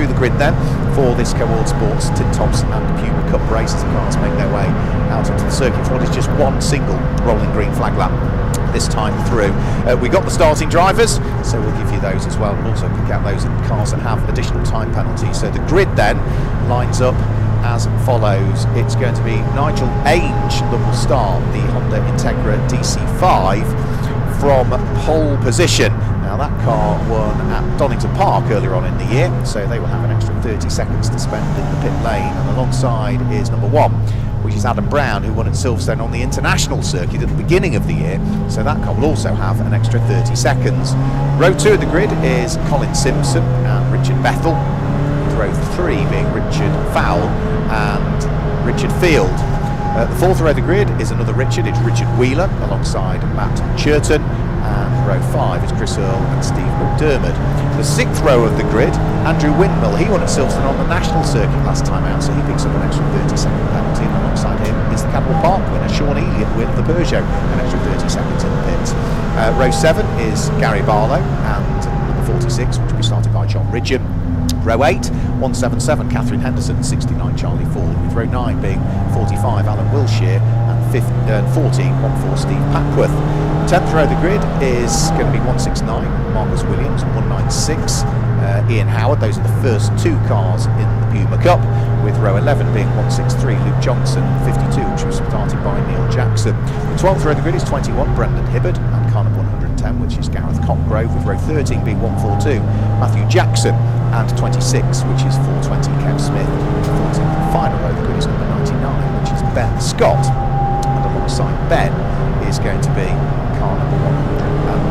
through the grid then for this Ford Sports Tin Tops and Puma Cup race as the cars make their way out onto the circuit for what is just one single rolling green flag lap this time through. We got the starting drivers, so we'll give you those as well. We'll also pick out those cars that have additional time penalties. So the grid then lines up as follows. It's going to be Nigel Ainge that will start the Honda Integra DC5 from pole position. Now that car won at Donington Park earlier on in the year, so they will have an extra 30 seconds to spend in the pit lane, and alongside is number 1, which is Adam Brown, who won at Silverstone on the international circuit at the beginning of the year, so that car will also have an extra 30 seconds. Row 2 of the grid is Colin Simpson and Richard Bethel, with row 3 being Richard Fowle and Richard Field. The 4th row of the grid is another Richard, it's Richard Wheeler alongside Matt Churton, and row 5 is Chris Earle and Steve McDermott. The 6th row of the grid, Andrew Windmill, he won at Silverstone on the national circuit last time out, so he picks up an extra 30-second penalty, and alongside him is the Cadwell Park winner Sean Ely at the wheel of the Peugeot, an extra 30 seconds in the pits. Row 7 is Gary Barlow and number 46, which will be started by John Ridgeon. Row 8, 177 Catherine Henderson, 69 Charlie Ford, with row 9 being 45 Alan Wilshire and 14 Steve Packworth. 10th row of the grid is going to be 169 Marcus Williams and 196 Ian Howard. Those are the first 2 cars in the Puma Cup, with row 11 being 163 Luke Johnson and 52, which was started by Neil Jackson. The 12th row of the grid is 21 Brendan Hibbard and car number 110, which is Gareth Copgrove, with row 13 being 142 Matthew Jackson and 26, which is 420 Kev Smith. The 14th and final row of the grid is number 99, which is Ben Scott, and alongside Ben is going to be car number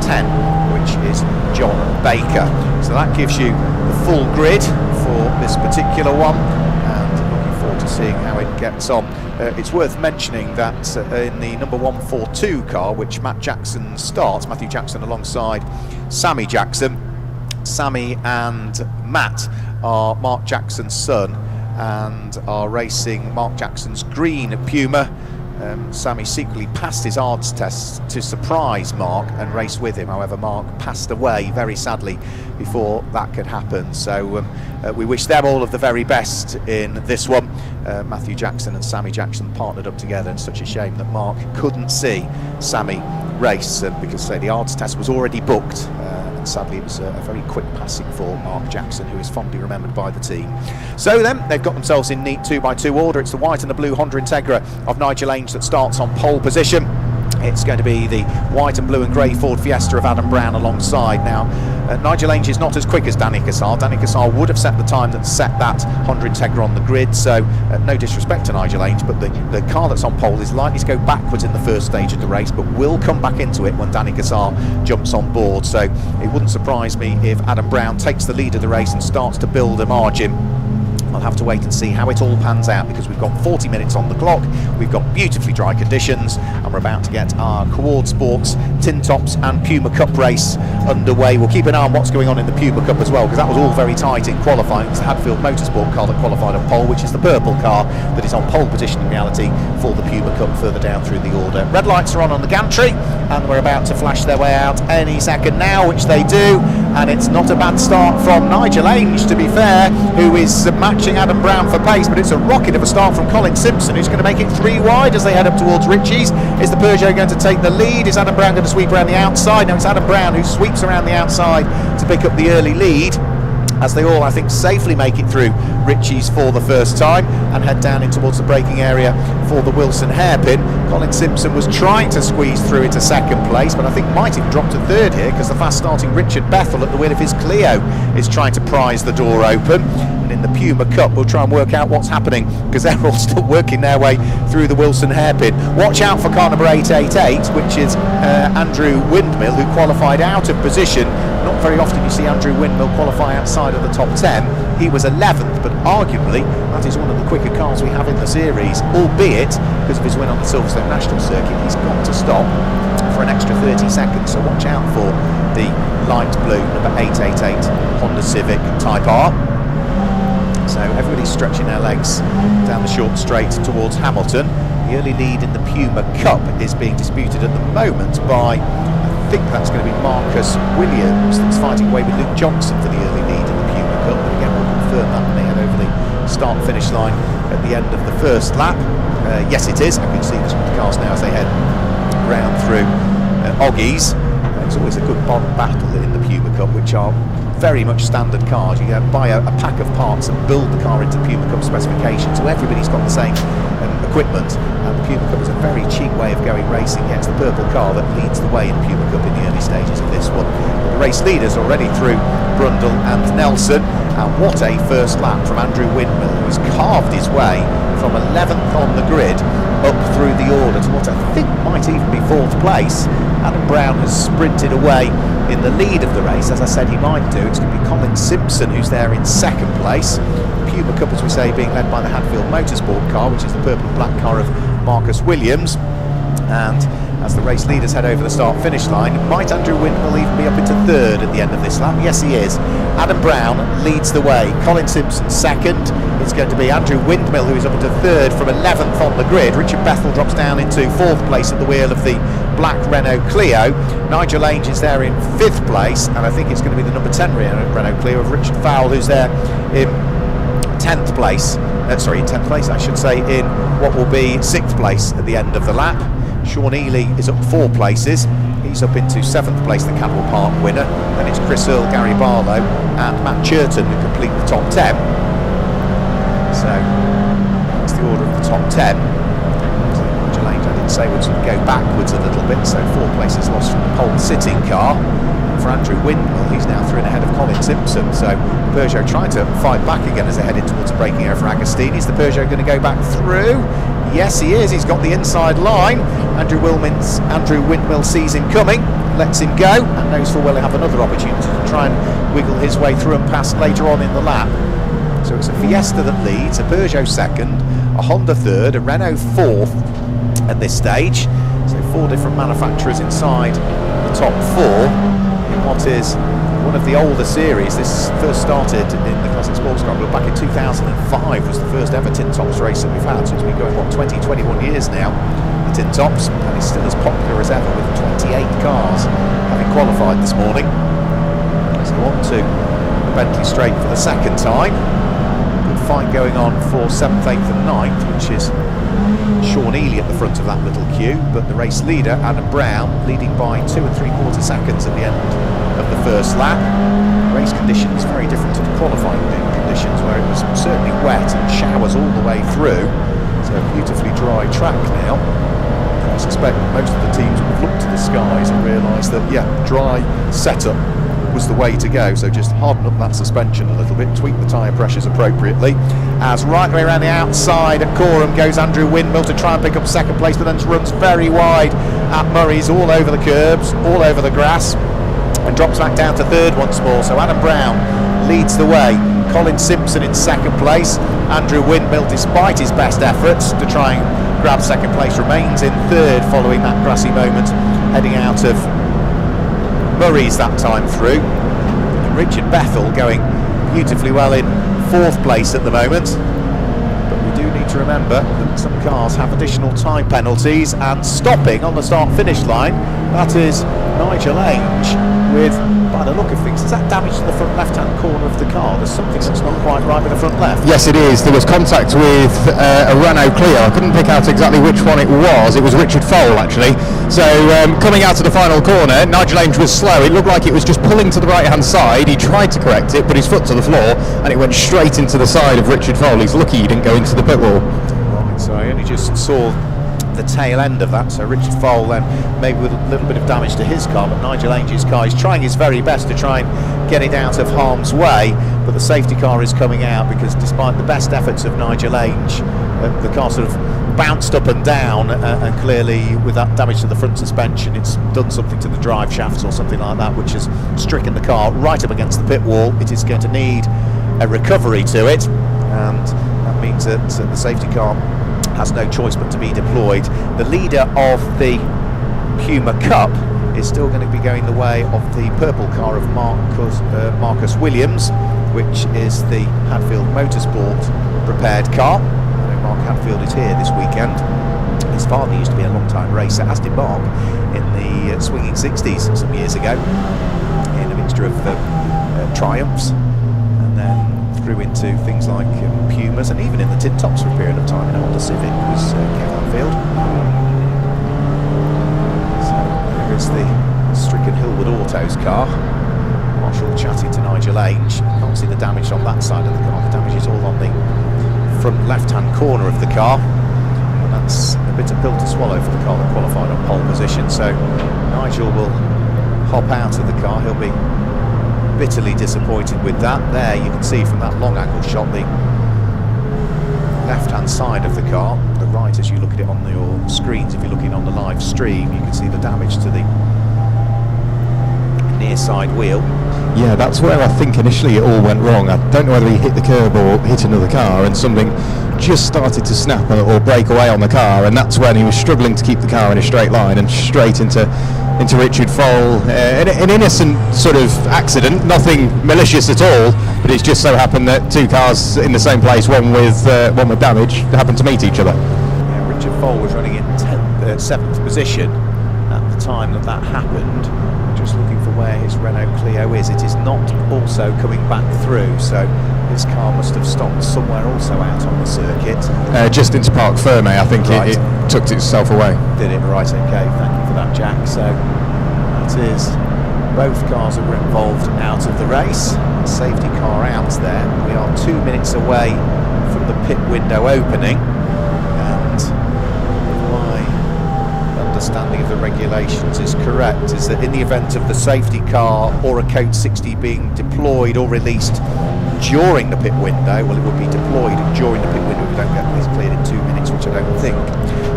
110, which is John Baker. So that gives you the full grid for this particular one, and looking forward to seeing how it gets on. It's worth mentioning that in the number 142 car, which Matt Jackson starts, Matthew Jackson alongside Sammy Jackson, Sammy and Matt are Mark Jackson's son and are racing Mark Jackson's green Puma. Sammy secretly passed his ARDS test to surprise Mark and race with him. However, Mark passed away very sadly before that could happen. So we wish them all of the very best in this one. Matthew Jackson and Sammy Jackson partnered up together, and such a shame that Mark couldn't see Sammy race because the ARDS test was already booked. Sadly, it was a very quick passing for Mark Jackson, who is fondly remembered by the team. So then, they've got themselves in neat 2x2 order. It's the white and the blue Honda Integra of Nigel Ainge that starts on pole position. It's going to be the white and blue and grey Ford Fiesta of Adam Brown alongside. Now, Nigel Ainge is not as quick as Danny Cassar. Danny Cassar would have set the time that set that Honda Integra on the grid, so no disrespect to Nigel Ainge, but the car that's on pole is likely to go backwards in the first stage of the race, but will come back into it when Danny Cassar jumps on board. So it wouldn't surprise me if Adam Brown takes the lead of the race and starts to build a margin. I'll have to wait and see how it all pans out, because we've got 40 minutes on the clock, we've got beautifully dry conditions, and we're about to get our Ford Sports Tin Tops and Puma Cup race underway. We'll keep an eye on what's going on in the Puma Cup as well, because that was all very tight in qualifying. It's the Hadfield Motorsport car that qualified on pole, which is the purple car that is on pole position in reality for the Puma Cup further down through the order. Red lights are on the gantry, and we're about to flash their way out any second now, which they do, and it's not a bad start from Nigel Ainge, to be fair, who is matching Adam Brown for pace, but it's a rocket of a start from Colin Simpson, who's going to make it 3 wide as they head up towards Ritchie's. Is the Peugeot going to take the lead? Is Adam Brown going to sweep around the outside? No, it's Adam Brown who sweeps around the outside to pick up the early lead, as they all, I think, safely make it through Ritchie's for the first time and head down in towards the braking area for the Wilson hairpin. Colin Simpson was trying to squeeze through into second place, but I think might have dropped to third here, because the fast starting Richard Bethel at the wheel of his Clio is trying to prise the door open. And in the Puma Cup, we'll try and work out what's happening, because they're all still working their way through the Wilson hairpin. Watch out for car number 888, which is Andrew Windmill, who qualified out of position. Not very often you see Andrew Windmill qualify outside of the top 10. He was 11th, but arguably that is one of the quicker cars we have in the series, albeit because of his win on the Silverstone National Circuit, he's got to stop for an extra 30 seconds. So watch out for the light blue number 888 Honda Civic Type R. So everybody's stretching their legs down the short straight towards Hamilton. The early lead in the Puma Cup is being disputed at the moment by, I think that's going to be Marcus Williams, that's fighting away with Luke Johnson for the early lead in the Puma Cup, but again we'll confirm start-finish line at the end of the first lap. Yes, it is. I can see the cars now as they head round through Oggies. It's always a good bond battle in the Puma Cup, which are very much standard cars. You buy a pack of parts and build the car into Puma Cup specifications, so everybody's got the same equipment, and the Puma Cup is a very cheap way of going racing. Yet it's the purple car that leads the way in Puma Cup in the early stages of this one. The race leaders already through Brundle and Nelson, and what a first lap from Andrew Windmill, who's carved his way from 11th on the grid up through the order to what I think might even be 4th place. Adam Brown has sprinted away in the lead of the race, as I said he might do. It's going to be Colin Simpson who's there in 2nd place. Puma Cup, as we say, being led by the Hadfield Motorsport car, which is the purple and black car of Marcus Williams. And as the race leaders head over the start-finish line, might Andrew Windmill even be up into 3rd at the end of this lap? Yes, he is. Adam Brown leads the way. Colin Simpson 2nd. It's going to be Andrew Windmill who is up into 3rd from 11th on the grid. Richard Bethel drops down into 4th place at the wheel of the black Renault Clio. Nigel Ainge is there in 5th place, and I think it's going to be the number 10 Renault Clio of Richard Fowle, who's there in 10th place. Sorry, in 10th place, I should say, in what will be 6th place at the end of the lap. Sean Ely is up 4 places. He's up into 7th place, the Cadwell Park winner. Then it's Chris Earl, Gary Barlow and Matt Churton who complete the top 10. So that's the order of the top 10. Nigel Ainge, I didn't say, would sort of go backwards a little bit, so 4 places lost from the pole sitting car. For Andrew Windmill, he's now through and ahead of Colin Simpson, so Peugeot trying to fight back again as they're headed towards a braking area for Agostini. Is the Peugeot going to go back through? Yes, he is. He's got the inside line. Andrew Windmill sees him coming, lets him go, and knows full well he'll have another opportunity to try and wiggle his way through and past later on in the lap. So it's a Fiesta that leads, a Peugeot 2nd, a Honda 3rd, a Renault 4th at this stage. So 4 different manufacturers inside the top 4. What is one of the older series. This first started in the Classic Sports Car Club back in 2005, was the first ever Tin Tops race that we've had, so it's been going, 21 years now, the Tin Tops, and it's still as popular as ever with 28 cars having qualified this morning. So on to the Bentley Straight for the 2nd time. Good fight going on for 7th, 8th and 9th, which is Sean Ely at the front of that little queue, but the race leader, Adam Brown, leading by 2 3/4 seconds at the end of the first lap. Race conditions very different to the qualifying conditions, where it was certainly wet and showers all the way through. So a beautifully dry track now. And I suspect most of the teams would have looked to the skies and realised that, yeah, dry setup was the way to go. So just harden up that suspension a little bit, tweak the tyre pressures appropriately. As right the way around the outside at Coreham goes Andrew Windmill to try and pick up 2nd place, but then runs very wide at Murray's, all over the curbs, all over the grass, and drops back down to 3rd once more. So Adam Brown leads the way. Colin Simpson in 2nd place. Andrew Windmill, despite his best efforts to try and grab 2nd place, remains in 3rd following that grassy moment, heading out of Murray's that time through. And Richard Bethel going beautifully well in 4th place at the moment. But we do need to remember that some cars have additional time penalties, and stopping on the start-finish line, that is Nigel Ainge with, by the look of things, is that damage to the front left-hand corner of the car? There's something that's not quite right with the front left. Yes, it is. There was contact with a Renault Clio. I couldn't pick out exactly which one it was. It was Richard Fowle, actually. So coming out of the final corner, Nigel Ainge was slow. It looked like it was just pulling to the right-hand side. He tried to correct it, put his foot to the floor, and it went straight into the side of Richard Fowle. He's lucky he didn't go into the pit wall. Right, so I only just saw the tail end of that, so Richard Fowle then maybe with a little bit of damage to his car, but Nigel Ainge's car is trying his very best to try and get it out of harm's way, but the safety car is coming out because despite the best efforts of Nigel Ainge, the car sort of bounced up and down, and clearly with that damage to the front suspension it's done something to the drive shafts or something like that, which has stricken the car right up against the pit wall. It is going to need a recovery to it, and that means that the safety car has no choice but to be deployed. The leader of the Puma Cup is still going to be going the way of the purple car of Marcus Williams, which is the Hadfield Motorsport prepared car. I know Mark Hadfield is here this weekend. His father used to be a long-time racer, as did Mark, in the swinging 60s some years ago, in a mixture of Triumphs, and then grew into things like Pumas, and even in the tin tops for a period of time in a Honda Civic was Kevin Field. So there is the stricken Hillwood Autos car. Marshall chatting to Nigel Ainge. Can't see the damage on that side of the car. The damage is all on the front left-hand corner of the car. And that's a bitter pill to swallow for the car that qualified on pole position. So Nigel will hop out of the car. He'll be bitterly disappointed with that. There you can see from that long angle shot the left-hand side of the car. The right, as you look at it on your screens, if you're looking on the live stream, you can see the damage to the near side wheel. Yeah, that's where I think initially it all went wrong. I don't know whether he hit the curb or hit another car, and something just started to snap or break away on the car, and that's when he was struggling to keep the car in a straight line and straight into Richard Foal. An innocent sort of accident, nothing malicious at all, but it's just so happened that two cars in the same place, one with damage, happened to meet each other. Yeah, Richard Foal was running in 7th position at the time that happened. Just looking for where his Renault Clio is. It is not also coming back through, so this car must have stopped somewhere also out on the circuit. Just into Parc Ferme, I think. Right. It tucked itself away. Did it? Right, okay, thank you for that, Jack. So that is both cars that were involved out of the race. Safety car out there. We are 2 minutes away from the pit window opening, and my understanding of the regulations is correct, is that in the event of the safety car or a code 60 being deployed or released during the pit window, well, it would be deployed during the pit window. We don't get this cleared in 2 minutes, which I don't think.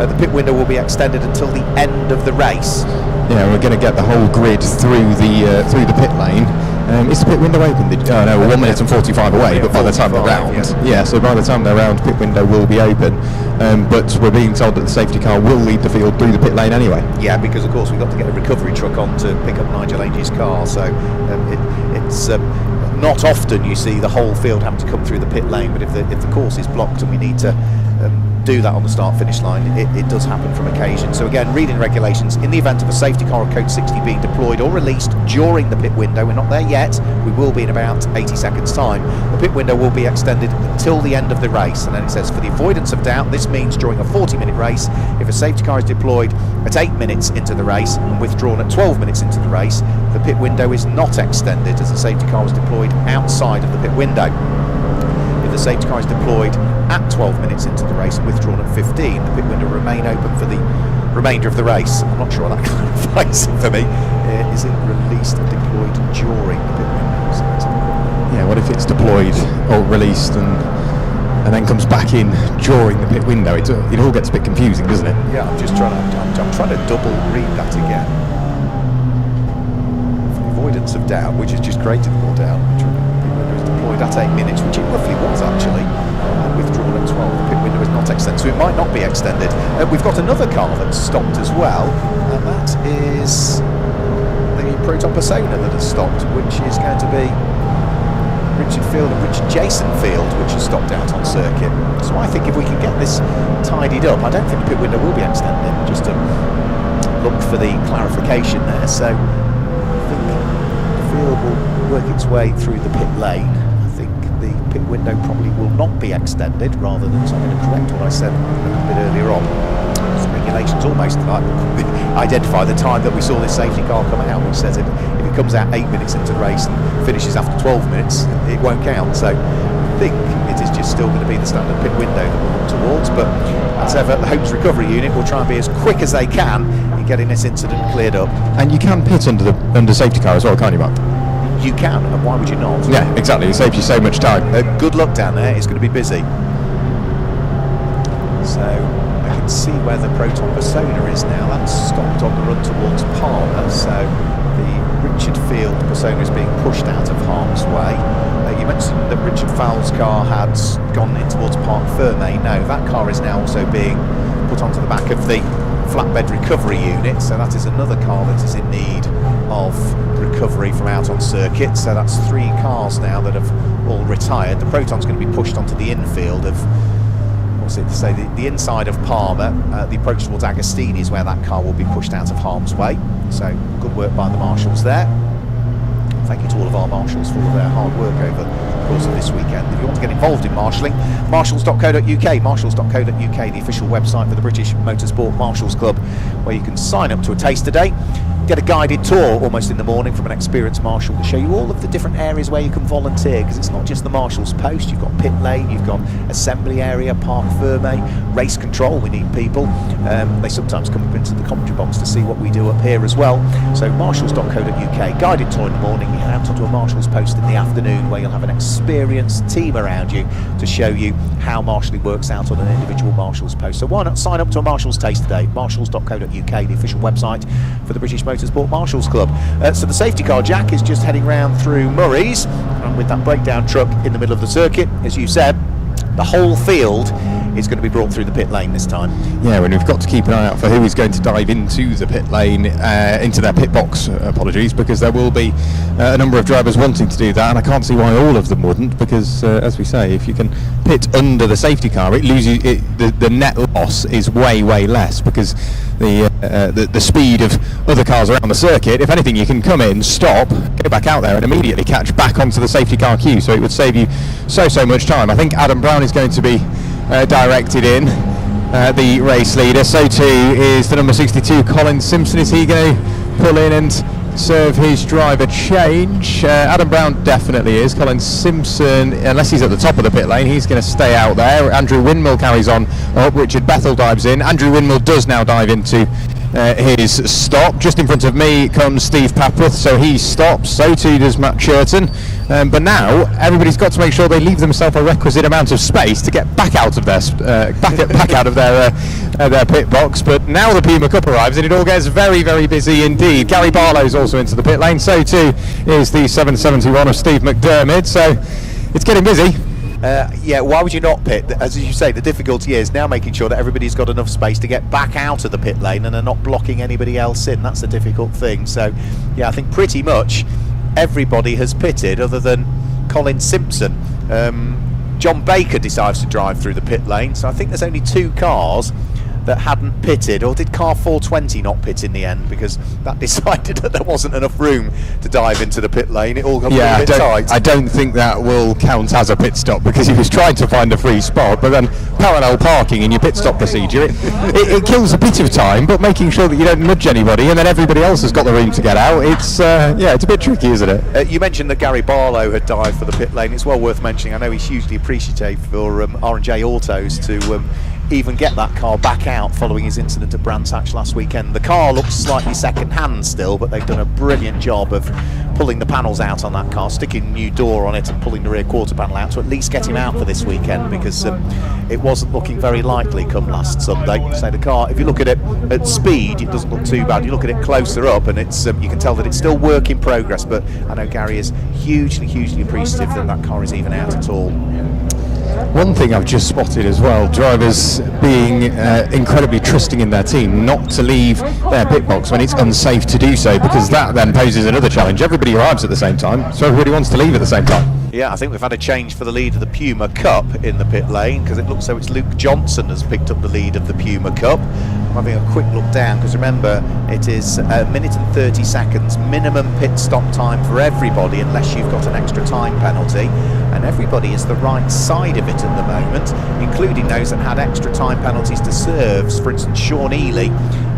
The pit window will be extended until the end of the race. Yeah, we're going to get the whole grid through the pit lane. Is the pit window open? Oh no, we're 1 minute and 45 away, but by the time they're round, so by the time they're round, pit window will be open. But we're being told that the safety car will lead the field through the pit lane anyway. Yeah, because of course we've got to get a recovery truck on to pick up Nigel Ainge's car, so it's not often you see the whole field having to come through the pit lane, but if the course is blocked and we need to do that on the start-finish line, it does happen from occasion. So again, reading regulations, in the event of a safety car or code 60 being deployed or released during the pit window, we're not there yet, we will be in about 80 seconds time, the pit window will be extended until the end of the race. And then it says, for the avoidance of doubt, this means during a 40-minute race, if a safety car is deployed at 8 minutes into the race and withdrawn at 12 minutes into the race, the pit window is not extended as the safety car was deployed outside of the pit window. If the safety car is deployed at 12 minutes into the race and withdrawn at 15, the pit window will remain open for the remainder of the race. I'm not sure what that clarifies it for me. Is it released and deployed during the pit window? So yeah, what if it's deployed or released and then comes back in during the pit window? It all gets a bit confusing, doesn't it? Yeah, I'm trying to double read that again. For the avoidance of doubt, which has just created more doubt. Deployed at 8 minutes, which it roughly was actually, and withdrawn at 12. The pit window is not extended, so it might not be extended. We've got another car that's stopped as well, and that is the Proton Persona that has stopped, which is going to be Richard Field and Richard Jason Field, which has stopped out on circuit. So I think if we can get this tidied up, I don't think the pit window will be extended, just to look for the clarification there. So I think the field will work its way through the pit lane. I think the pit window probably will not be extended, rather than, so I'm going to correct what I said a bit earlier on. Regulations almost like identify the time that we saw this safety car come out, which says if it comes out 8 minutes into the race and finishes after 12 minutes, it won't count. So I think it is just still going to be the standard pit window that we'll look towards, but as ever, the Homes Recovery Unit will try and be as quick as they can in getting this incident cleared up. And you can pit under safety car as well, can't you, Mark? You can, and why would you not? Yeah, exactly. It saves you so much time. Good luck down there. It's going to be busy. So I can see where the Proton Persona is now. That's stopped on the run towards Palmer. So the Richard Field Persona is being pushed out of harm's way. You mentioned that Richard Fowles' car had gone in towards Parc Ferme. No, that car is now also being put onto the back of the flatbed recovery unit, so that is another car that is in need of recovery from out on circuit. So that's 3 cars now that have all retired. The Proton's going to be pushed onto the infield of, what's it to say, the inside of Palmer. The approach towards Agostini is where that car will be pushed out of harm's way. So good work by the marshals there. Thank you to all of our marshals for all their hard work over the course of this weekend. If you want to get involved in marshalling, marshals.co.uk, marshals.co.uk, the official website for the British Motorsport Marshals Club, where you can sign up to a taster day, get a guided tour almost in the morning from an experienced marshal to show you all of the different areas where you can volunteer, because it's not just the marshal's post. You've got pit lane, you've got assembly area, parc ferme, race control. We need people. They sometimes come up into the commentary box to see what we do up here as well. So marshals.co.uk, guided tour in the morning. You head out onto a marshal's post in the afternoon, where you'll have an experienced team around you to show you how marshalling works out on an individual marshal's post. So why not sign up to a marshal's taste today? marshals.co.uk, the official website for the British Motorsport Marshals Club. So the safety car, Jack, is just heading round through Murray's, and with that breakdown truck in the middle of the circuit, as you said, the whole field is going to be brought through the pit lane this time. Yeah, and we've got to keep an eye out for who is going to dive into the pit lane, into their pit box, apologies, because there will be a number of drivers wanting to do that, and I can't see why all of them wouldn't, because as we say, if you can pit under the safety car, it loses the net loss is way less, because the speed of other cars around the circuit, if anything, you can come in, stop, go back out there and immediately catch back onto the safety car queue, so it would save you so much time. I think Adam Brown is going to be directed in, the race leader. So too is the number 62 Colin Simpson. Is he going to pull in and serve his driver change? Adam Brown definitely is. Colin Simpson, unless he's at the top of the pit lane, he's going to stay out there. Andrew Windmill carries on up. Richard Bethel dives in. Andrew Windmill does now dive into his stop. Just in front of me comes Steve Papworth, so he stops. So too does Matt Churton. But now everybody's got to make sure they leave themselves a requisite amount of space to get back out of their back out of their pit box. But now the Puma Cup arrives and it all gets very busy indeed. Gary Barlow's also into the pit lane. So too is the 771 of Steve McDermott. So it's getting busy. Yeah, why would you not pit? As you say, the difficulty is now making sure that everybody's got enough space to get back out of the pit lane and are not blocking anybody else in. That's the difficult thing. So, yeah, I think pretty much everybody has pitted other than Colin Simpson. John Baker decides to drive through the pit lane, so I think there's only two cars that hadn't pitted. Or did car 420 not pit in the end because that decided that there wasn't enough room to dive into the pit lane? It all got a bit tight. I don't think that will count as a pit stop, because he was trying to find a free spot, but then parallel parking in your pit stop procedure, it kills a bit of time, but making sure that you don't nudge anybody and then everybody else has got the room to get out, it's a bit tricky, isn't it? You mentioned that Gary Barlow had dived for the pit lane. It's well worth mentioning. I know he's hugely appreciative for R&J Autos to even get that car back out following his incident at Brands Hatch last weekend. The car looks slightly second hand still, but they've done a brilliant job of pulling the panels out on that car, sticking a new door on it and pulling the rear quarter panel out to at least get him out for this weekend, because it wasn't looking very likely come last Sunday. So the car, if you look at it at speed, it doesn't look too bad. You look at it closer up and it's you can tell that it's still work in progress, but I know Gary is hugely appreciative that that car is even out at all. One thing I've just spotted as well, drivers being incredibly trusting in their team not to leave their pit box when it's unsafe to do so, because that then poses another challenge. Everybody arrives at the same time, so everybody wants to leave at the same time. Yeah, I think we've had a change for the lead of the Puma Cup in the pit lane, because it looks so it's Luke Johnson has picked up the lead of the Puma Cup. I'm having a quick look down, because remember, it is a minute and 30 seconds minimum pit stop time for everybody unless you've got an extra time penalty, and everybody is the right side of it at the moment, including those that had extra time penalties to serve. For instance, Sean Ely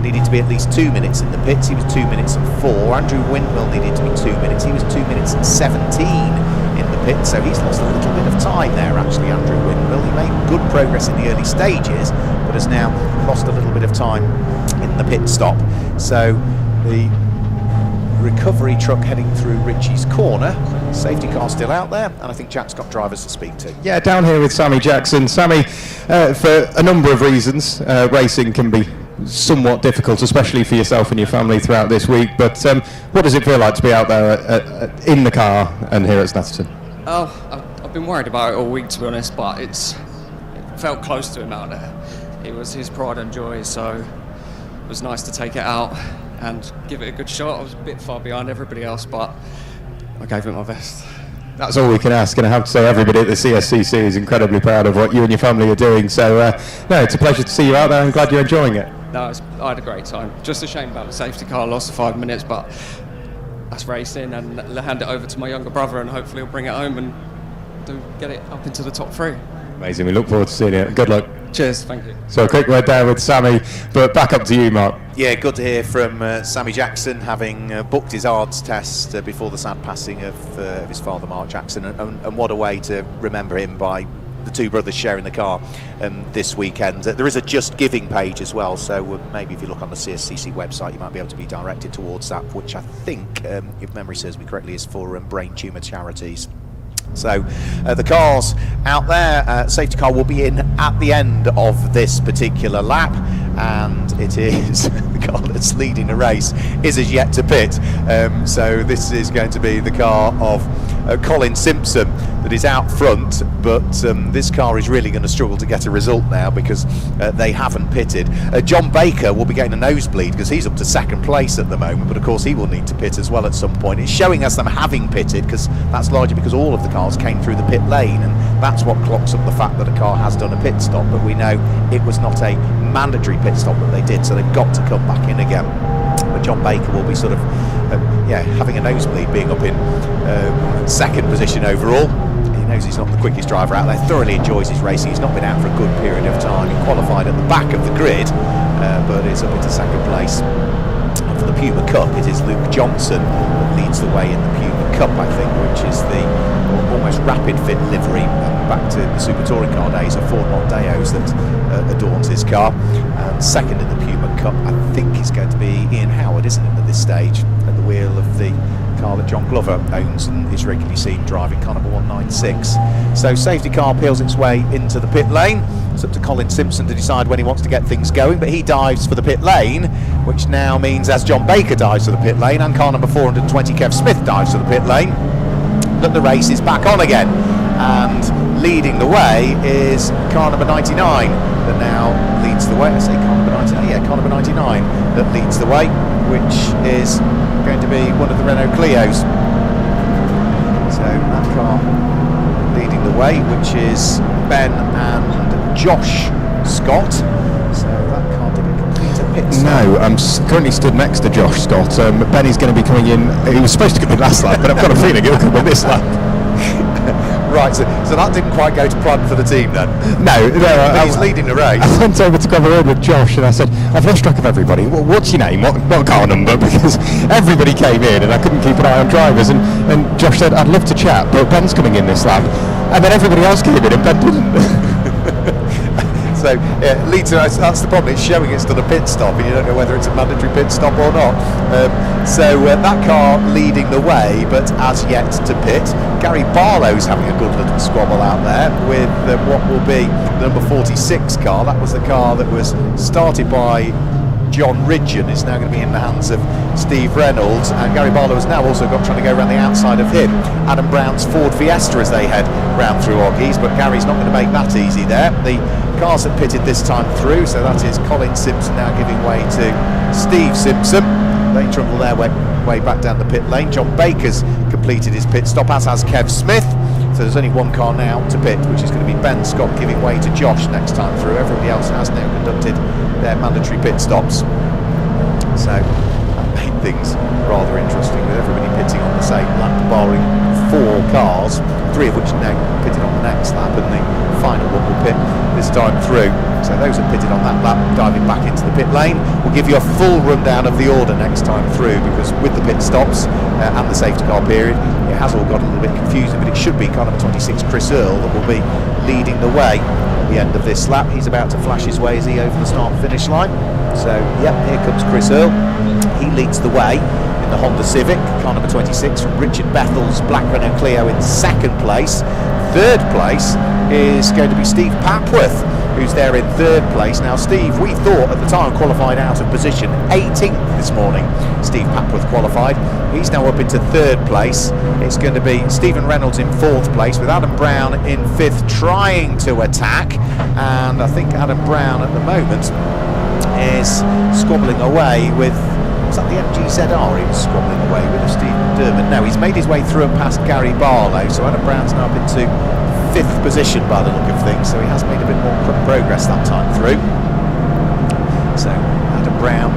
needed to be at least 2 minutes in the pits. He was 2 minutes and 4. Andrew Windmill needed to be 2 minutes. He was 2 minutes and 17 in the pit, so he's lost a little bit of time there actually, Andrew Windmill. He made good progress in the early stages, but has now lost a little bit of time in the pit stop. So the recovery truck heading through Ritchie's corner, safety car still out there, and I think Jack's got drivers to speak to. Yeah, down here with Sammy Jackson. Sammy, for a number of reasons, racing can be somewhat difficult, especially for yourself and your family throughout this week, but what does it feel like to be out there in the car and here at Snetterton? Oh, I've been worried about it all week, to be honest, but it felt close to him out there. It was his pride and joy, so it was nice to take it out and give it a good shot. I was a bit far behind everybody else, but I gave it my best. That's all we can ask, and I have to say everybody at the CSCC is incredibly proud of what you and your family are doing, so no, it's a pleasure to see you out there. I'm glad you're enjoying it. No, I had a great time. Just a shame about the safety car, lost the 5 minutes, but that's racing, and hand it over to my younger brother and hopefully he'll bring it home and to get it up into the top 3. Amazing. We look forward to seeing it. Good luck. Cheers, thank you. So a quick word there with Sammy, but back up to you, Mark. Yeah, good to hear from Sammy Jackson, having booked his ARDS test before the sad passing of his father, Mark Jackson, and what a way to remember him by the two brothers sharing the car this weekend. There is a Just Giving page as well, so maybe if you look on the CSCC website, you might be able to be directed towards that, which I think, if memory serves me correctly, is for Brain Tumour Charities. So the cars out there, safety car will be in at the end of this particular lap, and it is the car that's leading the race is as yet to pit. So this is going to be the car of Colin Simpson that is out front, but this car is really going to struggle to get a result now because they haven't pitted. John Baker will be getting a nosebleed because he's up to second place at the moment, but of course he will need to pit as well at some point. It's showing us them having pitted, because that's largely because all of the cars came through the pit lane, and that's what clocks up the fact that a car has done a pit stop, but we know it was not a mandatory pit stop that they did, so they've got to come back in again. But John Baker will be sort of having a nosebleed, being up in second position overall. He knows he's not the quickest driver out there, thoroughly enjoys his racing. He's not been out for a good period of time. He qualified at the back of the grid, but is up into second place. And for the Puma Cup, it is Luke Johnson that leads the way in the Puma Cup, I think, which is the almost rapid fit livery back to the Super Touring car days of Ford Mondeos that adorns his car. And second in the Puma Cup, I think, is going to be Ian Howard, isn't it, at this stage, at the wheel of the car that John Glover owns and is regularly seen driving, car number 196. So safety car peels its way into the pit lane. It's up to Colin Simpson to decide when he wants to get things going, but he dives for the pit lane, which now means as John Baker dives for the pit lane and car number 420 Kev Smith dives for the pit lane, that the race is back on again. And leading the way is car number 99 that now leads the way. I say car number 99, yeah, car number 99 that leads the way, which is going to be one of the Renault Clios. So that car leading the way, which is Ben and Josh Scott. So that car didn't complete a pit stop. No, I'm currently stood next to Josh Scott. Benny's going to be coming in. He was supposed to come in last lap, but I've got a feeling he'll come in this lap. Right, so that didn't quite go to plan for the team then? No, he's leading the race. I went over to grab a word with Josh and I said, I've lost track of everybody. What's your name? What car number? Because everybody came in and I couldn't keep an eye on drivers. And Josh said, I'd love to chat, but Ben's coming in this lap. And then everybody else came in and Ben didn't. So leads to, that's the problem, it's showing it's done a pit stop and you don't know whether it's a mandatory pit stop or not. So that car leading the way, but as yet to pit. Gary Barlow's having a good little squabble out there with what will be the number 46 car. That was the car that was started by John Ridgeon. Is now going to be in the hands of Steve Reynolds, and Gary Barlow has now also got trying to go around the outside of him, Adam Brown's Ford Fiesta, as they head round through Oggies, but Gary's not going to make that easy there. The cars that pitted this time through, so that is Colin Simpson now giving way to Steve Simpson. They trundle their way back down the pit lane. John Baker's completed his pit stop, as has Kev Smith. So there's only one car now to pit, which is going to be Ben Scott giving way to Josh next time through. Everybody else has now conducted their mandatory pit stops. So that made things rather interesting, with everybody pitting on the same lap, barring 4 cars, 3 of which now pitted on the next lap, and the final one will pit this time through. So those that pitted on that lap diving back into the pit lane. We'll give you a full rundown of the order next time through, because with the pit stops and the safety car period, it has all got a little bit confusing, but it should be car number 26 Chris Earl that will be leading the way at the end of this lap. He's about to flash his way, is he, over the start finish line? So yep, here comes Chris Earl. He leads the way in the Honda Civic, car number 26 from Richard Bethel's black Renault Clio in second place. Third place is going to be Steve Papworth, who's there in third place. Now Steve, we thought at the time, qualified out of position 18th this morning. Steve Papworth qualified. He's now up into third place. It's going to be Stephen Reynolds in fourth place, with Adam Brown in fifth, trying to attack. And I think Adam Brown at the moment is squabbling away with, was that the MGZR he was squabbling away with, Stephen Dermott? No, he's made his way through and past Gary Barlow, so Adam Brown's now up into fifth position by the look of things, so he has made a bit more progress that time through. So Adam Brown,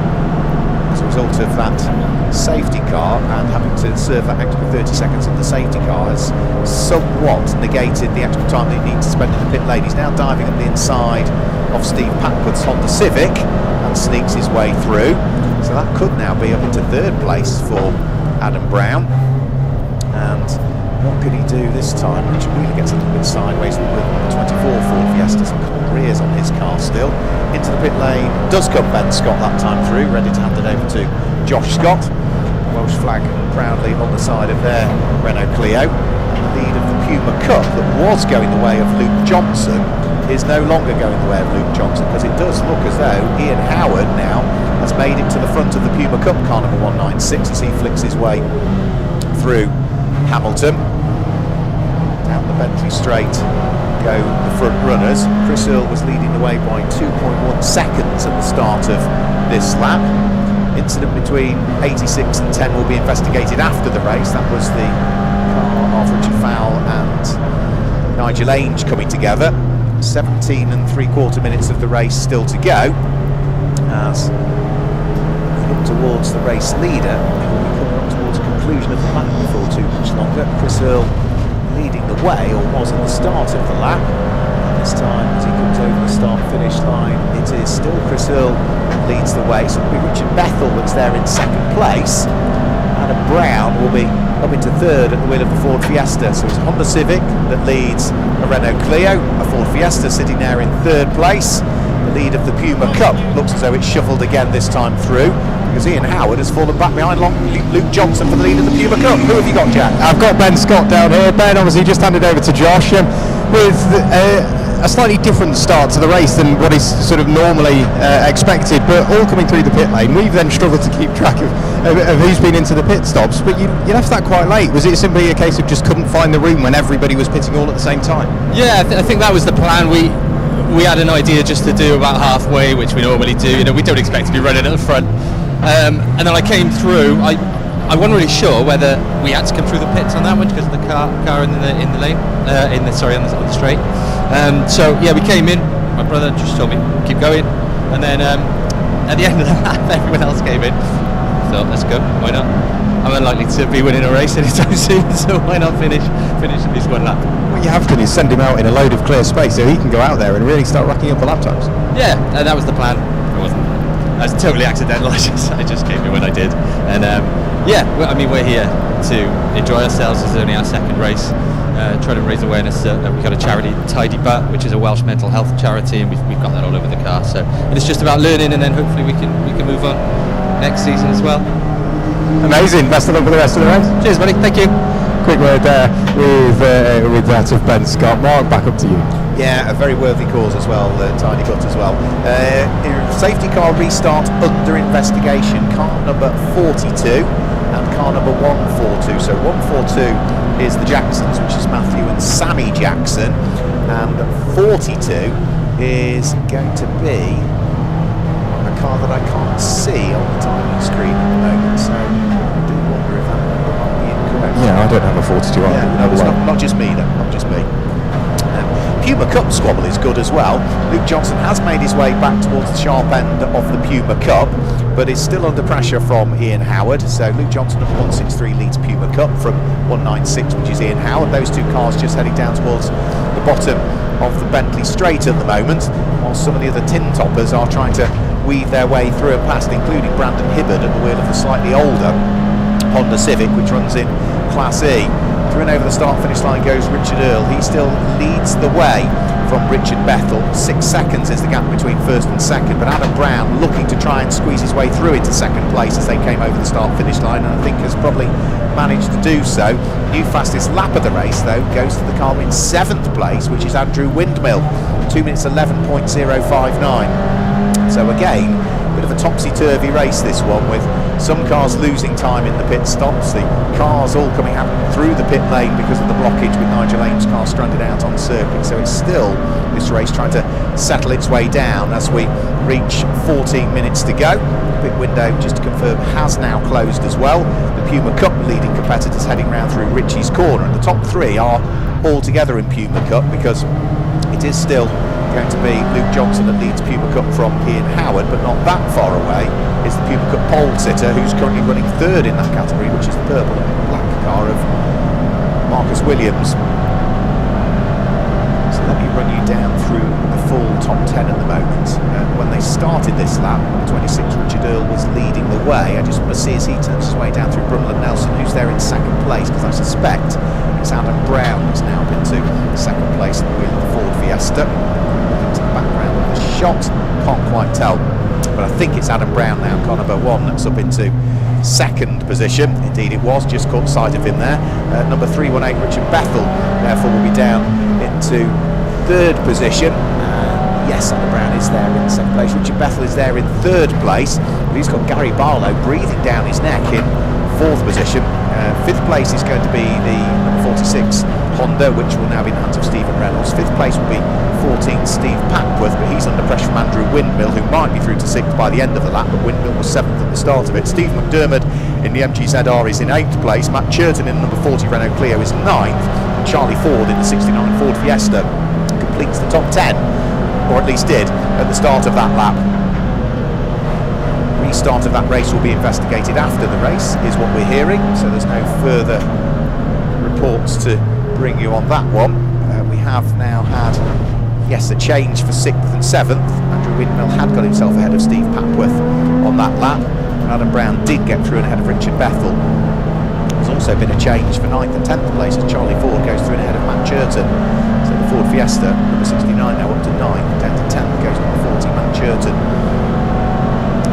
as I was result of that safety car, and having to serve that extra 30 seconds in the safety car has somewhat negated the extra time that he needs to spend in the pit lane. He's now diving at the inside of Steve Packwood's Honda Civic and sneaks his way through. So that could now be up into third place for Adam Brown. And what could he do this time? Richard really gets a little bit sideways with the 24 Ford Fiesta. Some cold rears on his car still. Into the pit lane does come Ben Scott that time through, ready to hand it over to Josh Scott. Welsh flag proudly on the side of their Renault Clio. And the lead of the Puma Cup that was going the way of Luke Johnson is no longer going the way of Luke Johnson, because it does look as though Ian Howard now has made it to the front of the Puma Cup car number 196 as he flicks his way through Hamilton. Down the Bentley straight go the front runners. Chris Earl was leading the way by 2.1 seconds at the start of this lap. Incident between 86 and 10 will be investigated after the race. That was the car of Richard Fowle and Nigel Ainge coming together. 17 3/4 minutes of the race still to go as we look towards the race leader, who will be coming up towards the conclusion of the lap before too much longer. Chris Earl leading the way, or was at the start of the lap. And this time, as he comes over the start-finish line, it is still Chris Earl leads the way. So it'll be Richard Bethel that's there in second place. Adam Brown will be up into third at the wheel of the Ford Fiesta. So it's Honda Civic that leads a Renault Clio, a Ford Fiesta sitting there in third place. The lead of the Puma Cup looks as though it's shuffled again this time through, because Ian Howard has fallen back behind Luke Johnson for the lead of the Puma Cup. Who have you got, Jack? I've got Ben Scott down here. Ben obviously just handed over to Josh with a slightly different start to the race than what is sort of normally expected, but all coming through the pit lane. We've then struggled to keep track of who's been into the pit stops, but you left that quite late. Was it simply a case of just couldn't find the room when everybody was pitting all at the same time? Yeah, I think that was the plan. We had an idea just to do about halfway, which we normally do. We don't expect to be running at the front. And then I came through. I wasn't really sure whether we had to come through the pits on that one because of the car in the lane, on the straight. So yeah, we came in. My brother just told me keep going, and then at the end of the lap, everyone else came in. So let's go. Why not? I'm unlikely to be winning a race anytime soon, so why not finish at least one lap? What you have done is send him out in a load of clear space so he can go out there and really start racking up the lap times. Yeah, that was the plan. It wasn't. That was totally accidental. I just came in when I did, and yeah, we're here to enjoy ourselves. This is only our second race. Trying to raise awareness. We've got a charity, Tidy Butt, which is a Welsh mental health charity, and we've got that all over the car. So it's just about learning, and then hopefully we can move on next season as well. Amazing. Best of luck with the rest of the race. Cheers, buddy. Thank you. Quick word there with that of Ben Scott. Mark, back up to you. Yeah, a very worthy cause as well, Tidy Butt as well. Safety car restart under investigation. Car number 42 and car number 142. So 142 is the Jacksons, which is Matthew and Sammy Jackson, and 42 is going to be a car that I can't see on the timing screen at the moment, so I do wonder if that number might be incorrect. Yeah, I don't have a 42 either. Yeah, no, it's not just me then, not just me. Puma Cup squabble is good as well. Luke Johnson has made his way back towards the sharp end of the Puma Cup, but is still under pressure from Ian Howard. So Luke Johnson of 163 leads Puma Cup from 196, which is Ian Howard. Those two cars just heading down towards the bottom of the Bentley straight at the moment, while some of the other tin toppers are trying to weave their way through and past, including Brandon Hibbard at the wheel of the slightly older Honda Civic, which runs in Class E. Through and over the start-finish line goes Richard Earl. He still leads the way from Richard Bethel. 6 seconds is the gap between first and second, but Adam Brown looking to try and squeeze his way through into second place as they came over the start-finish line, and I think has probably managed to do so. New fastest lap of the race, though, goes to the car in 7th place, which is Andrew Windmill, 2 minutes 11.059. So again, a bit of a topsy-turvy race this one, with some cars losing time in the pit stops, the cars all coming out through the pit lane because of the blockage with Nigel Ames' car stranded out on circuit. So it's still this race trying to settle its way down as we reach 14 minutes to go. The pit window, just to confirm, has now closed as well. The Puma Cup leading competitors heading round through Ritchie's corner, and the top three are all together in Puma Cup because it is still going to be Luke Johnson that leads Puma Cup from Ian Howard, but not that far away is the Puma Cup pole sitter, who's currently running third in that category, which is the purple and black car of Marcus Williams. So let me run you down through the full top 10 at the moment. When they started this lap, 26 Richard Earl was leading the way. I just want to see as he turns his way down through Brundle and Nelson, who's there in second place, because I suspect it's Adam Brown who's now up into second place at the wheel of the Ford Fiesta. Into the background of the shot, can't quite tell, but I think it's Adam Brown now, car number 1, that's up into second position. Indeed it was, just caught sight of him there. Number 318 Richard Bethel therefore will be down into third position. Yes, Adam Brown is there in second place. Richard Bethel is there in third place. But he's got Gary Barlow breathing down his neck in fourth position. Fifth place is going to be the number 46 Honda, which will now be in the hands of Stephen Reynolds. Fifth place will be 14 Steve Packworth, but he's under pressure from Andrew Windmill, who might be through to sixth by the end of the lap, but Windmill was seventh at the start of it. Steve McDermott in the MGZR is in eighth place. Matt Churton in the number 40 Renault Clio is ninth. And Charlie Ford in the 69 Ford Fiesta completes the top 10, or at least did at the start of that lap. Restart of that race will be investigated after the race, is what we're hearing, so there's no further reports to bring you on that one. We have now had, yes, a change for 6th and 7th. Andrew Windmill had got himself ahead of Steve Packworth on that lap, and Adam Brown did get through and ahead of Richard Bethel. There's also been a change for 9th and 10th place as Charlie Ford goes through and ahead of Matt Churton. So the Ford Fiesta, number 69 now up to 9th, 10th and 10th goes number 40 Matt Churton.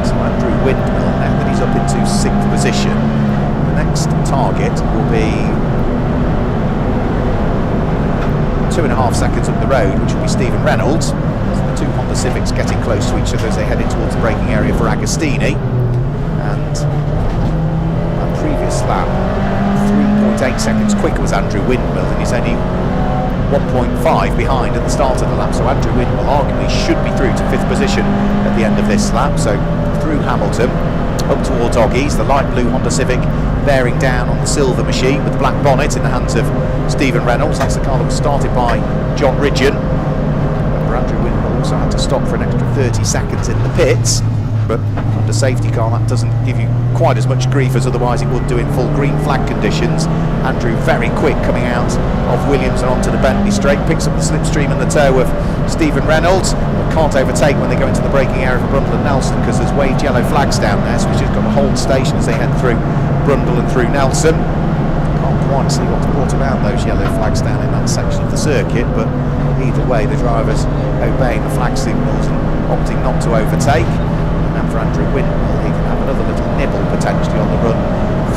So Andrew Windmill, now that he's up into 6th position, the next target will be 2.5 seconds up the road, which will be Stephen Reynolds. So the two Honda Civics getting close to each other as they head in towards the braking area for Agostini. And that previous lap, 3.8 seconds quicker was Andrew Windmill, and he's only 1.5 behind at the start of the lap. So Andrew Windmill arguably should be through to 5th position at the end of this lap. So through Hamilton, up towards Oggies, the light blue Honda Civic bearing down on the silver machine with the black bonnet in the hands of Stephen Reynolds. That's the car that was started by John Ridgeon. Remember, Andrew Windmill also had to stop for an extra 30 seconds in the pits, but under safety car that doesn't give you quite as much grief as otherwise it would do in full green flag conditions. Andrew very quick coming out of Williams and onto the Bentley straight, picks up the slipstream and the toe of Stephen Reynolds, but can't overtake when they go into the braking area for Brundle and Nelson because there's waved yellow flags down there, so he's just got to hold station as they head through Brundle and through Nelson. Can't quite see what's brought about those yellow flags down in that section of the circuit, but either way the drivers obeying the flag signals and opting not to overtake. And for Andrew Windmill, he can have another little nibble potentially on the run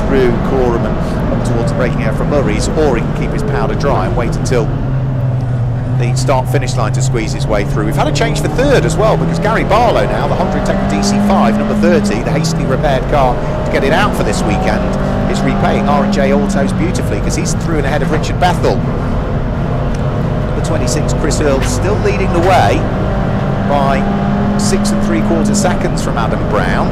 through Corham and up towards the braking area from Murray's, or he can keep his powder dry and wait until the start-finish line to squeeze his way through. We've had a change for third as well, because Gary Barlow now, the Honda Integra DC5, number 30, the hastily repaired car to get it out for this weekend, is repaying R&J Autos beautifully because he's through and ahead of Richard Bethel. Number 26, Chris Earl, still leading the way by 6 3/4 seconds from Adam Brown.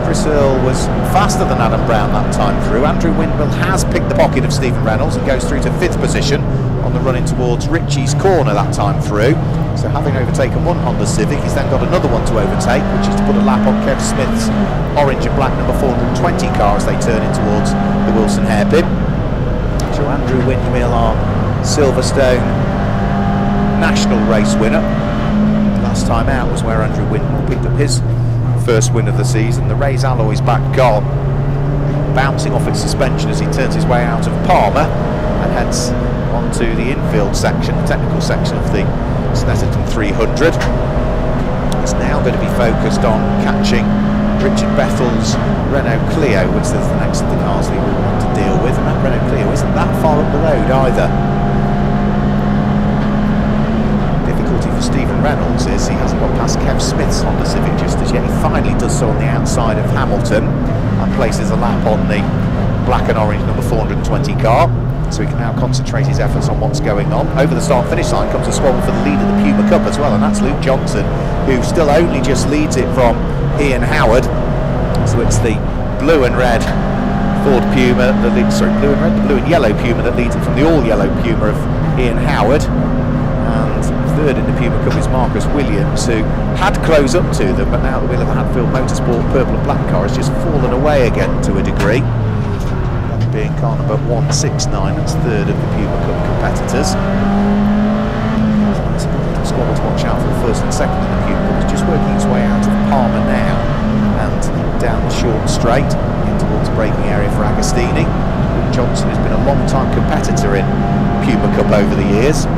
Chris Earl was faster than Adam Brown that time through. Andrew Windmill has picked the pocket of Stephen Reynolds and goes through to 5th position on the run in towards Ritchie's corner that time through. So having overtaken one Honda Civic, he's then got another one to overtake, which is to put a lap on Kev Smith's orange and black number 420 car as they turn in towards the Wilson hairpin. So Andrew Windmill, our Silverstone national race winner. Last time out was where Andrew Windmill picked up his first win of the season. The Ray's Alloys back car bouncing off its suspension as he turns his way out of Palmer and heads onto the infield section, the technical section of the Snetterton 300. It's now going to be focused on catching Richard Bethel's Renault Clio, which is the next of the cars he will want to deal with, and that Renault Clio isn't that far up the road either. Difficulty for Stephen Reynolds is he hasn't got past Kev Smith's Honda Civic just as yet. He finally does so on the outside of Hamilton and places a lap on the black and orange number 420 car, so he can now concentrate his efforts on what's going on. Over the start finish line comes a squabble for the lead of the Puma Cup as well, and that's Luke Johnson, who still only just leads it from Ian Howard. So it's the blue and red Ford Puma that leads, blue and yellow Puma that leads it from the all yellow Puma of Ian Howard. And third in the Puma Cup is Marcus Williams, who had close up to them, but now the wheel of the Hadfield Motorsport purple and black car has just fallen away again to a degree. That being car number 169, that's third of the Puma Cup competitors. Squabble to watch out for the first and second in the Puma Cup. It's just working its way out of Palmer now and down the short straight in towards the braking area for Agostini. Johnson has been a long-time competitor in Puma Cup over the years.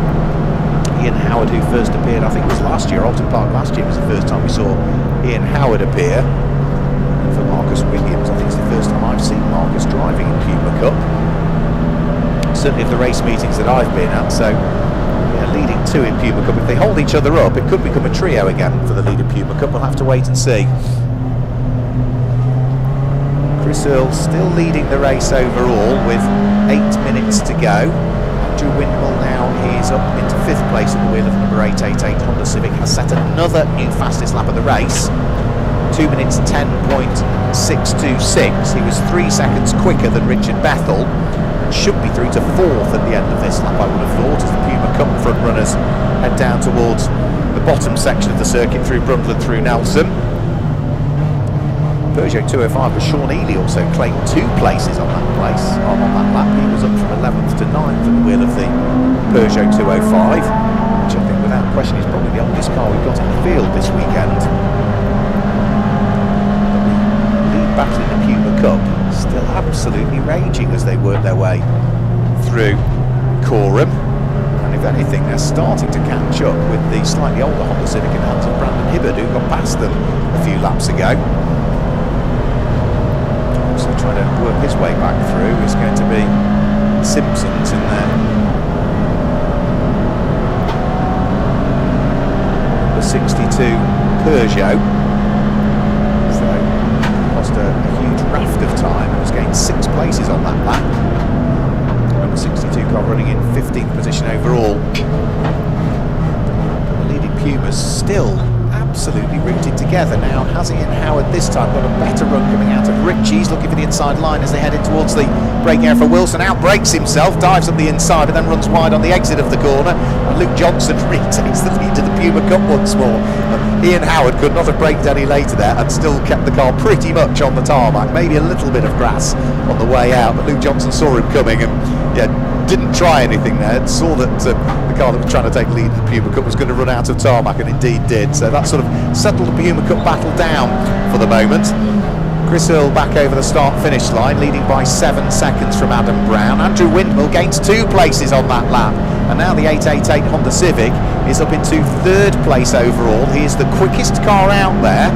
Ian Howard, who first appeared, I think it was last year, Alton Park last year was the first time we saw Ian Howard appear. And for Marcus Williams, I think it's the first time I've seen Marcus driving in Puma Cup. Certainly of the race meetings that I've been at, so yeah, leading two in Puma Cup. If they hold each other up, it could become a trio again for the lead of Puma Cup. We'll have to wait and see. Chris Earl still leading the race overall with 8 minutes to go. Andrew Windmill now is up into 5th place at the wheel of the number 888 Honda Civic, has set another new fastest lap of the race, 2 minutes 10.626. He was 3 seconds quicker than Richard Bethel and should be through to 4th at the end of this lap, I would have thought, as the Puma Cup front runners head down towards the bottom section of the circuit through Brundtland through Nelson. Peugeot 205, but Sean Ely also claimed 2 places on that lap. He was up from 11th to 9th at the wheel of the Peugeot 205, which I think without question is probably the oldest car we've got in the field this weekend. But the lead battle in the Puma Cup still absolutely raging as they work their way through Coram. And if anything, they're starting to catch up with the slightly older Honda Civic in the hands of Brandon Hibbard, who got past them a few laps ago. So trying to work his way back through is going to be Simpsons in there. The 62 Peugeot. So lost a huge raft of time and has gained 6 places on that lap. Number 62 car running in 15th position overall. The leading Pumas still absolutely rooted together now. Has Ian Howard this time got a better run coming out of Ritchie's, looking for the inside line as they head in towards the braking area for Wilson. Outbrakes himself, dives up the inside, but then runs wide on the exit of the corner. And Luke Johnson retakes the lead to the Puma Cup once more. Ian Howard could not have braked any later there and still kept the car pretty much on the tarmac. Maybe a little bit of grass on the way out, but Luke Johnson saw him coming and didn't try anything there. Saw that the car that was trying to take the lead in the Puma Cup was going to run out of tarmac, and indeed did. So that sort of settled the Puma Cup battle down for the moment. Chris Earl back over the start-finish line, leading by 7 seconds from Adam Brown. Andrew Windmill gains 2 places on that lap, and now the 888 Honda Civic is up into 3rd place overall. He is the quickest car out there.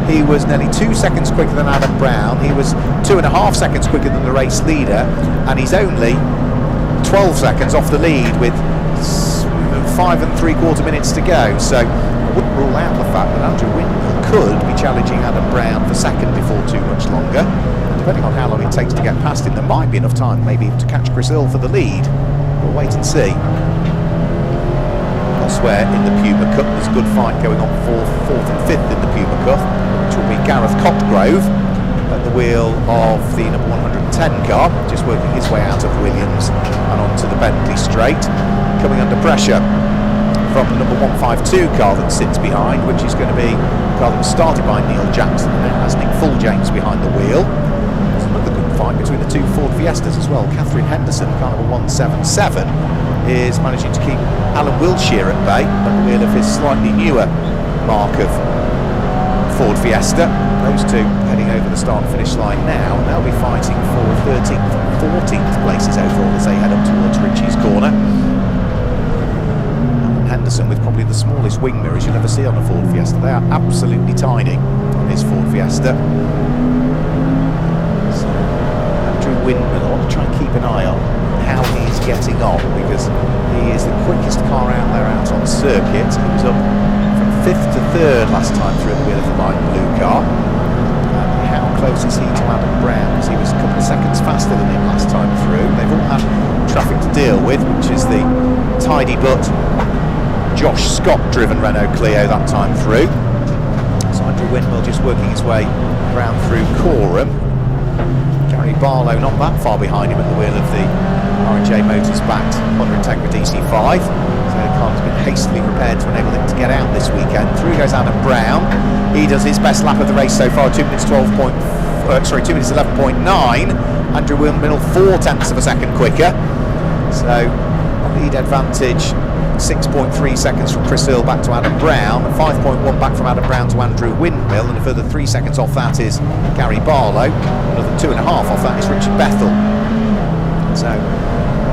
He was nearly 2 seconds quicker than Adam Brown. He was 2.5 seconds quicker than the race leader, and he's only 12 seconds off the lead with 5 3/4 minutes to go. So I wouldn't rule out the fact that Andrew Windmill could be challenging Adam Brown for second before too much longer. Depending on how long it takes to get past him, there might be enough time maybe to catch Chris Earl for the lead. We'll wait and see. Elsewhere in the Puma Cup, there's a good fight going on for 4th and 5th in the Puma Cup, which will be Gareth Cotgrove at the wheel of the number 110 car, just working his way out of Williams and onto the Bentley straight, coming under pressure from the number 152 car that sits behind, which is going to be a car that was started by Neil Jackson and now has Nick Fulljames behind the wheel. There's another good fight between the 2 Ford Fiestas as well. Catherine Henderson, car number 177, is managing to keep Alan Wiltshire at bay at the wheel of his slightly newer mark of Ford Fiesta. Those two heading over the start-finish line now, and they'll be fighting for 13th and 14th places overall as they head up towards Ritchie's corner. Henderson with probably the smallest wing mirrors you'll ever see on a Ford Fiesta. They are absolutely tiny on his Ford Fiesta. So Andrew Windmill, I want to try and keep an eye on how he's getting on, because he is the quickest car out there out on circuit. He was up from 5th to 3rd last time through the wheel of the light blue car. How close is he to Adam Brown? Because he was a couple of seconds faster than him last time through. They've all had traffic to deal with, which is the tidy but Josh Scott driven Renault Clio that time through. So Andrew Windmill just working his way round through Coram. Gary Barlow not that far behind him at the wheel of the R&J Motors backed Honda Integra DC5. So the car has been hastily repaired to enable it to get out this weekend. Through goes Adam Brown. He does his best lap of the race so far, 2 minutes 2 minutes 11.9. Andrew Windmill 0.4 of a second quicker. So lead advantage 6.3 seconds from Chris Earl back to Adam Brown, 5.1 back from Adam Brown to Andrew Windmill, and a further 3 seconds off that is Gary Barlow. Another 2.5 off that is Richard Bethel. So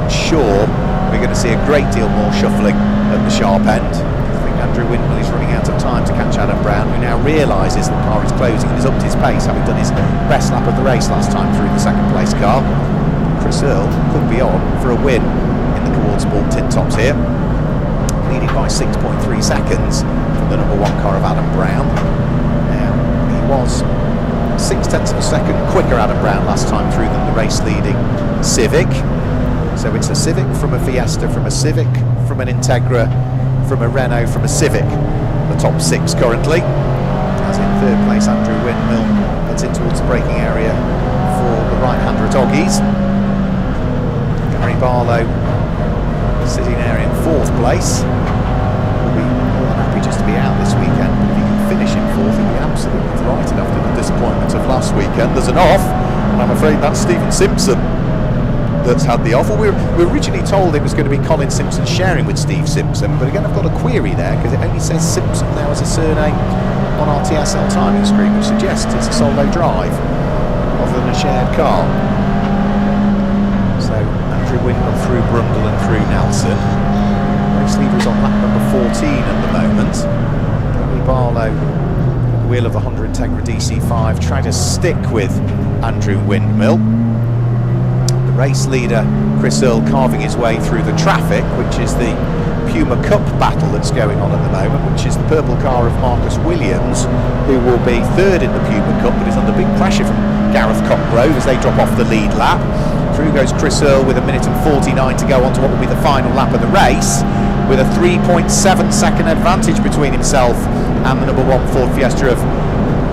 sure, we're going to see a great deal more shuffling at the sharp end. I think Andrew Windmill is running out of time to catch Adam Brown, who now realises the car is closing and has upped his pace, having done his best lap of the race last time through the second place car. Chris Earl could be on for a win in the Caward Sport tin tops here, leading by 6.3 seconds from the number 1 car of Adam Brown. Now, he was 0.6 of a second quicker, Adam Brown, last time through than the race leading Civic. So it's a Civic from a Fiesta, from a Civic, from an Integra, from a Renault, from a Civic, the top 6 currently. As in third place, Andrew Windmill heads in towards the braking area for the right-hander at Oggies. Gary Barlow sitting there in 4th place. Will be more than happy just to be out this weekend. But if he can finish in 4th, he'll be absolutely delighted after the disappointment of last weekend. There's an off, and I'm afraid that's Stephen Simpson that's had the off. Well, we were originally told it was going to be Colin Simpson sharing with Steve Simpson, but again I've got a query there because it only says Simpson now as a surname on our TSL timing screen, which suggests it's a solo drive rather than a shared car. So Andrew Windmill through Brundle and through Nelson. Race leader is on lap number 14 at the moment. Gary Barlow, wheel of the Honda Integra DC5, trying to stick with Andrew Windmill. The race leader Chris Earl carving his way through the traffic, which is the Puma Cup battle that's going on at the moment, which is the purple car of Marcus Williams, who will be 3rd in the Puma Cup, but is under big pressure from Gareth Copgrove as they drop off the lead lap. Through goes Chris Earl with 1 minute and 49 to go on to what will be the final lap of the race, with a 3.7 second advantage between himself and the number 1 Ford Fiesta of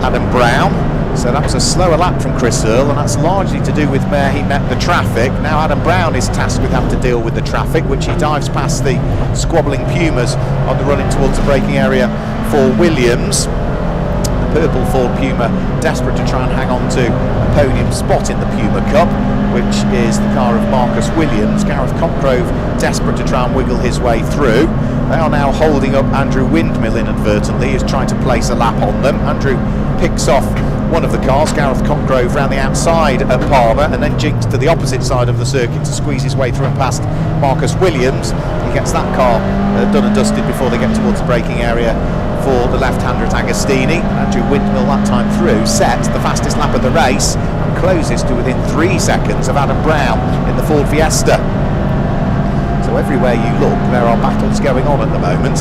Adam Brown. So that was a slower lap from Chris Earl, and that's largely to do with where he met the traffic. Now Adam Brown is tasked with having to deal with the traffic, which he dives past the squabbling Pumas on the run in towards the braking area for Williams. The purple Ford Puma desperate to try and hang on to a podium spot in the Puma Cup, which is the car of Marcus Williams. Gareth Copgrove desperate to try and wiggle his way through. They are now holding up Andrew Windmill inadvertently, is trying to place a lap on them. Andrew picks off one of the cars, Gareth Copgrove, round the outside at Palmer, and then jinks to the opposite side of the circuit to squeeze his way through and past Marcus Williams. He gets that car done and dusted before they get towards the braking area for the left-hander at Agostini. Andrew Windmill that time through sets the fastest lap of the race and closes to within 3 seconds of Adam Brown in the Ford Fiesta. So everywhere you look, there are battles going on at the moment.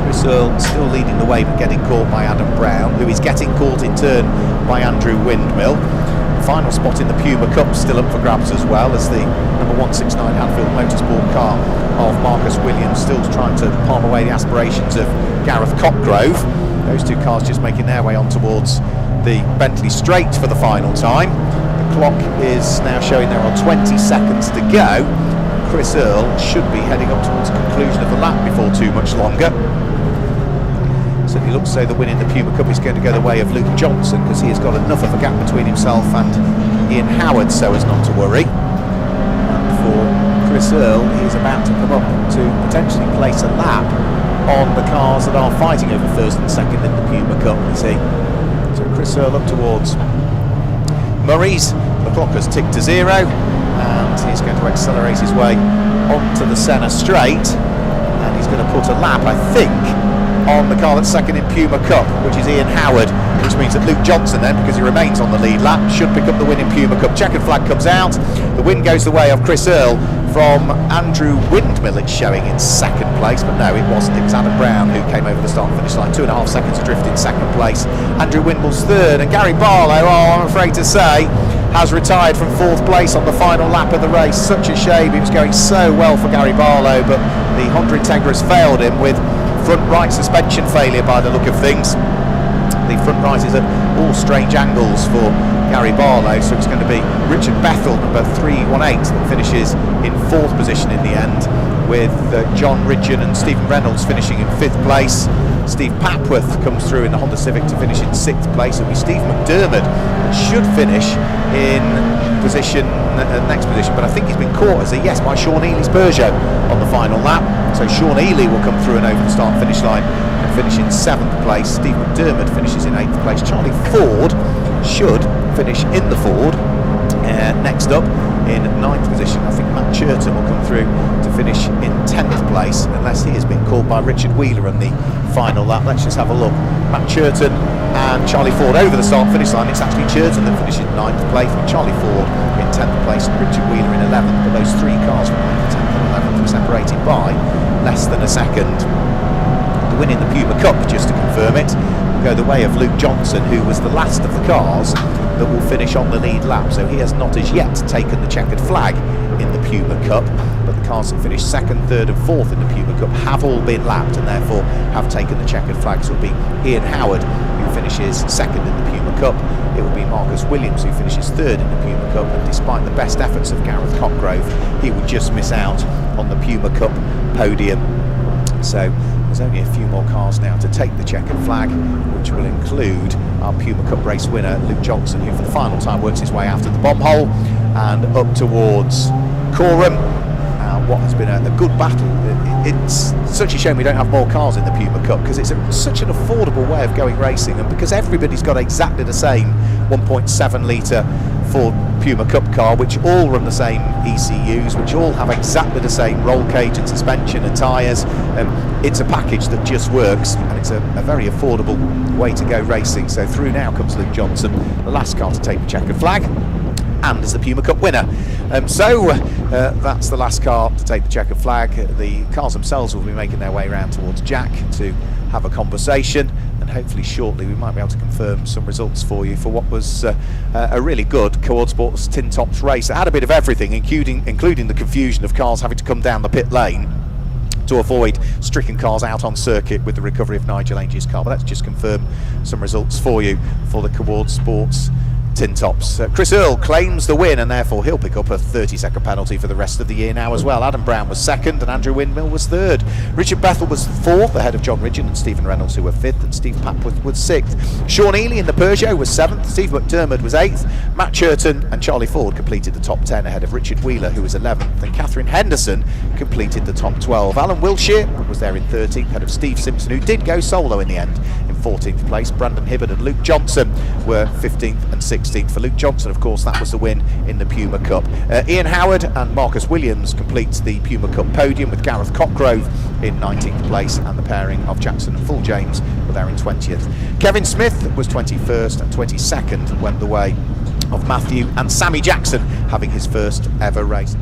Chris Earl still leading the way but getting caught by Adam Brown, who is getting caught in turn by Andrew Windmill. The final spot in the Puma Cup still up for grabs as well, as the number 169 Hadfield Motorsport car of Marcus Williams still trying to palm away the aspirations of Gareth Copgrove. Those two cars just making their way on towards the Bentley Straight for the final time. The clock is now showing there are 20 seconds to go. Chris Earl should be heading up towards the conclusion of the lap before too much longer. Certainly looks as though the win in the Puma Cup is going to go the way of Luke Johnson, because he has got enough of a gap between himself and Ian Howard so as not to worry. And for Chris Earl, he's about to come up to potentially place a lap on the cars that are fighting over 1st and 2nd in the Puma Cup, you see. So Chris Earl up towards Murray's. The clock has ticked to 0, and he's going to accelerate his way onto the Senna Straight, and he's going to put a lap, I think, on the car that's 2nd in Puma Cup, which is Ian Howard, which means that Luke Johnson then, because he remains on the lead lap, should pick up the win in Puma Cup. Checkered flag comes out. The win goes the way of Chris Earl from Andrew Windmill, it's showing in 2nd place, but no, it wasn't. It was Adam Brown who came over the start and finish line, 2.5 seconds adrift in 2nd place. Andrew Windmill's 3rd, and Gary Barlow, I'm afraid to say, has retired from 4th place on the final lap of the race. Such a shame. It was going so well for Gary Barlow, but the Honda Integra has failed him with front right suspension failure by the look of things. The front right is at all strange angles for Gary Barlow, so it's going to be Richard Bethel, number 318, that finishes in 4th position in the end. with John Ridgeon and Stephen Reynolds finishing in 5th place. Steve Papworth comes through in the Honda Civic to finish in 6th place. It'll be Steve McDermott that should finish in position, next position, but I think he's been caught as a yes by Sean Ely's Peugeot on the final lap. So Sean Ely will come through and over the start finish line and finish in 7th place. Steve McDermott finishes in 8th place. Charlie Ford should finish in the Ford. Next up in 9th position, I think Matt Churton will come through to finish in 10th place, unless he has been called by Richard Wheeler on the final lap. Let's just have a look. Matt Churton and Charlie Ford over the start finish line. It's actually Churton that finishes in 9th place, with Charlie Ford in 10th place and Richard Wheeler in 11th. But those 3 cars from 9th, 10th and 11th were separated by less than a second. The win in the Puma Cup, just to confirm it, will go the way of Luke Johnson, who was the last of the cars that will finish on the lead lap. So he has not as yet taken the checkered flag in the Puma Cup, but the cars that finished 2nd, 3rd and 4th in the Puma Cup have all been lapped and therefore have taken the checkered flag. So it will be Ian Howard who finishes 2nd in the Puma Cup. It will be Marcus Williams who finishes 3rd in the Puma Cup, and despite the best efforts of Gareth Cotgrove, he would just miss out on the Puma Cup podium. So there's only a few more cars now to take the checkered flag, which will include our Puma Cup race winner Luke Johnson, who for the final time works his way after the bomb hole and up towards Coram. What has been a good battle. It's such a shame we don't have more cars in the Puma Cup, because it's such an affordable way of going racing, and because everybody's got exactly the same 1.7 litre Ford Puma Cup car, which all run the same ECUs, which all have exactly the same roll cage and suspension and tyres. It's a package that just works, and it's a very affordable way to go racing. So through now comes Luke Johnson, the last car to take the checkered flag, and as the Puma Cup winner. That's the last car to take the checkered flag. The cars themselves will be making their way around towards Jack to have a conversation, and hopefully shortly we might be able to confirm some results for you for what was a really good Quad Sports Tin Tops race. It had a bit of everything, including the confusion of cars having to come down the pit lane to avoid stricken cars out on circuit with the recovery of Nigel Ainge's car. But let's just confirm some results for you for the Quad Sports Tin Tops. Chris Earle claims the win, and therefore he'll pick up a 30-second penalty for the rest of the year now as well. Adam Brown was 2nd and Andrew Windmill was 3rd. Richard Bethel was 4th, ahead of John Ridgeon and Stephen Reynolds, who were 5th, and Steve Papworth was 6th. Sean Ely in the Peugeot was 7th, Steve McDermott was 8th, Matt Churton and Charlie Ford completed the top 10 ahead of Richard Wheeler, who was 11th, and Catherine Henderson completed the top 12. Alan Wilshire was there in 13th, ahead of Steve Simpson, who did go solo in the end, in 14th place. Brandon Hibbard and Luke Johnson were 15th and 16th. For Luke Johnson, of course, that was the win in the Puma Cup. Ian Howard and Marcus Williams completes the Puma Cup podium, with Gareth Cotgrove in 19th place, and the pairing of Jackson and Full James were there in 20th. Kevin Smith was 21st, and 22nd went the way of Matthew and Sammy Jackson, having his first ever race.